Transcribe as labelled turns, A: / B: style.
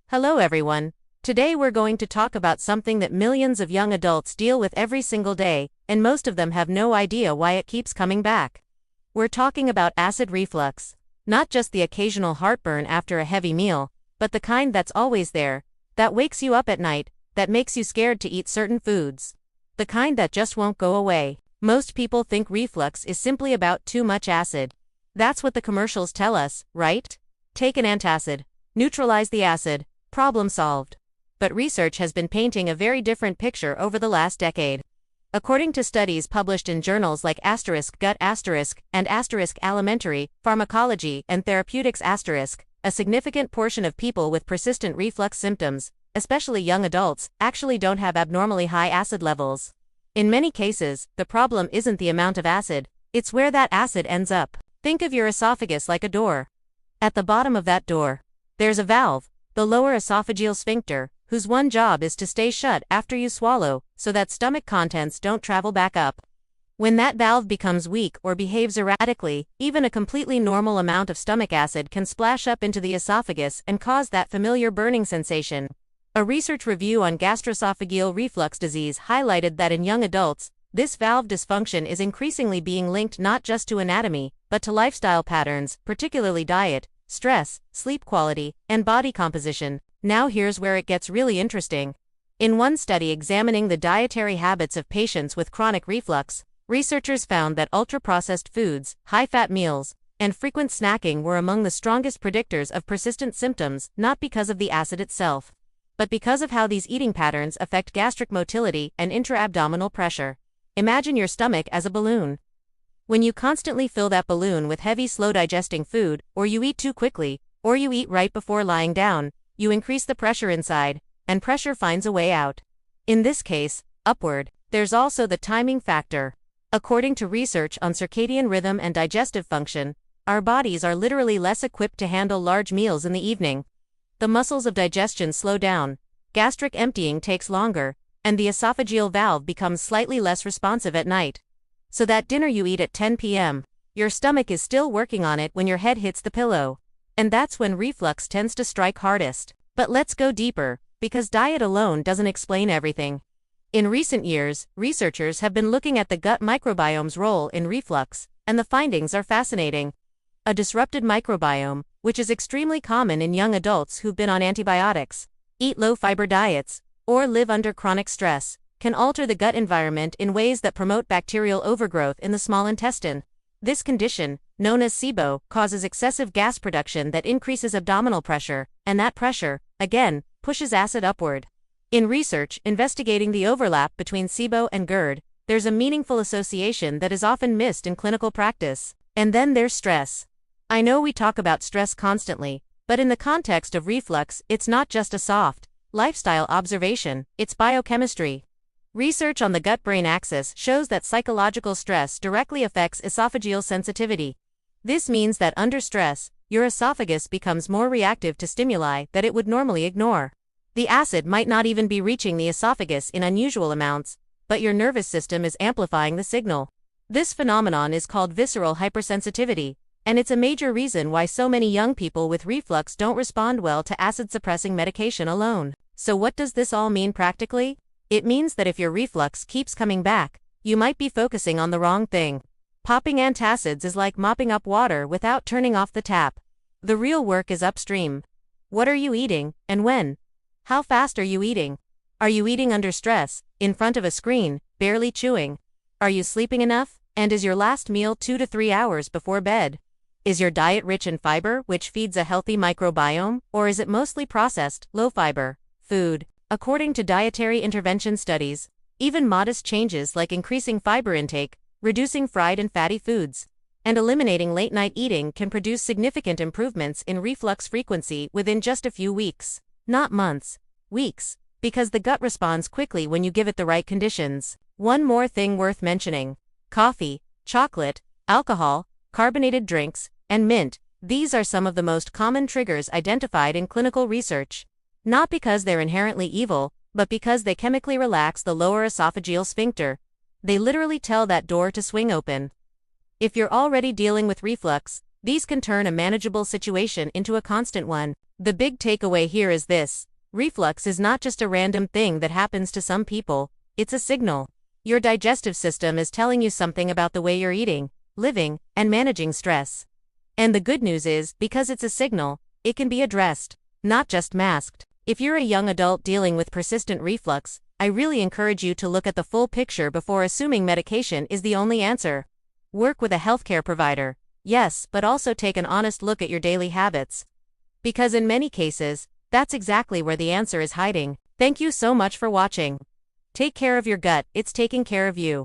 A: Hello everyone. Today we're going to talk about something that millions of young adults deal with every single day, and most of them have no idea why it keeps coming back. We're talking about acid reflux. Not just the occasional heartburn after a heavy meal, but the kind that's always there, that wakes you up at night, that makes you scared to eat certain foods. The kind that just won't go away. Most people think reflux is simply about too much acid. That's what the commercials tell us, right? Take an antacid. Neutralize the acid. Problem solved. But research has been painting a very different picture over the last decade. According to studies published in journals like *Gut* and *Alimentary, Pharmacology and Therapeutics*, a significant portion of people with persistent reflux symptoms, especially young adults, actually don't have abnormally high acid levels. In many cases, the problem isn't the amount of acid, it's where that acid ends up. Think of your esophagus like a door. At the bottom of that door, there's a valve, the lower esophageal sphincter, whose one job is to stay shut after you swallow, so that stomach contents don't travel back up. When that valve becomes weak or behaves erratically, even a completely normal amount of stomach acid can splash up into the esophagus and cause that familiar burning sensation. A research review on gastroesophageal reflux disease highlighted that in young adults, this valve dysfunction is increasingly being linked not just to anatomy, but to lifestyle patterns, particularly diet, stress, sleep quality, and body composition. Now here's where it gets really interesting. In one study examining the dietary habits of patients with chronic reflux, researchers found that ultra-processed foods, high-fat meals, and frequent snacking were among the strongest predictors of persistent symptoms, not because of the acid itself, but because of how these eating patterns affect gastric motility and intra-abdominal pressure. Imagine your stomach as a balloon. When you constantly fill that balloon with heavy, slow-digesting food, or you eat too quickly, or you eat right before lying down, you increase the pressure inside, and pressure finds a way out. In this case, upward. There's also the timing factor. According to research on circadian rhythm and digestive function, our bodies are literally less equipped to handle large meals in the evening. The muscles of digestion slow down, gastric emptying takes longer, and the esophageal valve becomes slightly less responsive at night. So that dinner you eat at 10 p.m., your stomach is still working on it when your head hits the pillow. And that's when reflux tends to strike hardest. But let's go deeper, because diet alone doesn't explain everything. In recent years, researchers have been looking at the gut microbiome's role in reflux, and the findings are fascinating. A disrupted microbiome, which is extremely common in young adults who've been on antibiotics, eat low-fiber diets, or live under chronic stress, can alter the gut environment in ways that promote bacterial overgrowth in the small intestine. This condition, known as SIBO, causes excessive gas production that increases abdominal pressure, and that pressure, again, pushes acid upward. In research investigating the overlap between SIBO and GERD, there's a meaningful association that is often missed in clinical practice. And then there's stress. I know we talk about stress constantly, but in the context of reflux, it's not just a soft lifestyle observation, it's biochemistry. Research on the gut-brain axis shows that psychological stress directly affects esophageal sensitivity. This means that under stress, your esophagus becomes more reactive to stimuli that it would normally ignore. The acid might not even be reaching the esophagus in unusual amounts, but your nervous system is amplifying the signal. This phenomenon is called visceral hypersensitivity, and it's a major reason why so many young people with reflux don't respond well to acid-suppressing medication alone. So what does this all mean practically? It means that if your reflux keeps coming back, you might be focusing on the wrong thing. Popping antacids is like mopping up water without turning off the tap. The real work is upstream. What are you eating, and when? How fast are you eating? Are you eating under stress, in front of a screen, barely chewing? Are you sleeping enough, and is your last meal 2 to 3 hours before bed? Is your diet rich in fiber, which feeds a healthy microbiome, or is it mostly processed, low-fiber food? According to dietary intervention studies, even modest changes like increasing fiber intake, reducing fried and fatty foods, and eliminating late-night eating can produce significant improvements in reflux frequency within just a few weeks. Not months, weeks, because the gut responds quickly when you give it the right conditions. One more thing worth mentioning: coffee, chocolate, alcohol, carbonated drinks, and mint. These are some of the most common triggers identified in clinical research. Not because they're inherently evil, but because they chemically relax the lower esophageal sphincter. They literally tell that door to swing open. If you're already dealing with reflux, These can turn a manageable situation into a constant one. The big takeaway here is this: reflux is not just a random thing that happens to some people, it's a signal. Your digestive system is telling you something about the way you're eating, living, and managing stress. And the good news is, because it's a signal, it can be addressed, not just masked. If you're a young adult dealing with persistent reflux, I really encourage you to look at the full picture before assuming medication is the only answer. Work with a healthcare provider, yes, but also take an honest look at your daily habits. Because in many cases, that's exactly where the answer is hiding. Thank you so much for watching. Take care of your gut, it's taking care of you.